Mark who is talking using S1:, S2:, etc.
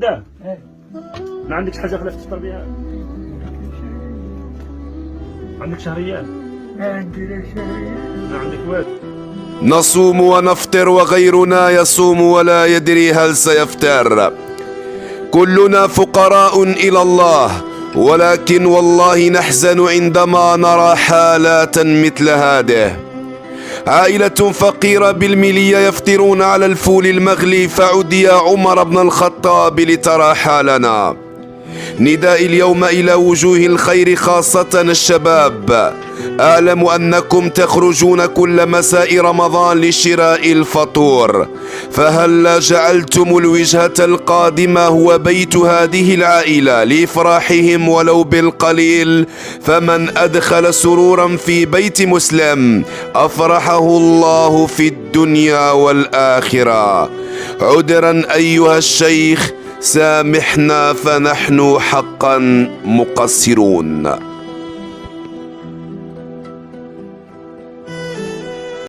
S1: ده ما عندكش حاجة خلاص تفطر بها؟ عندك شهريات؟
S2: ما عندي لا شهرية.
S1: ما عندك والد؟
S3: نصوم ونفطر وغيرنا يصوم ولا يدري هل سيفطر. كلنا فقراء إلى الله، ولكن والله نحزن عندما نرى حالات مثل هذه. عائلة فقيرة بالملية يفطرون على الفول المغلي، فعد يا عمر بن الخطاب لترى حالنا. نداء اليوم إلى وجوه الخير خاصة الشباب. أعلم أنكم تخرجون كل مساء رمضان لشراء الفطور، فهل جعلتم الوجهة القادمة هو بيت هذه العائلة لإفراحهم ولو بالقليل؟ فمن أدخل سرورا في بيت مسلم أفرحه الله في الدنيا والآخرة. عذرا أيها الشيخ، سامحنا فنحن حقا مقصرون.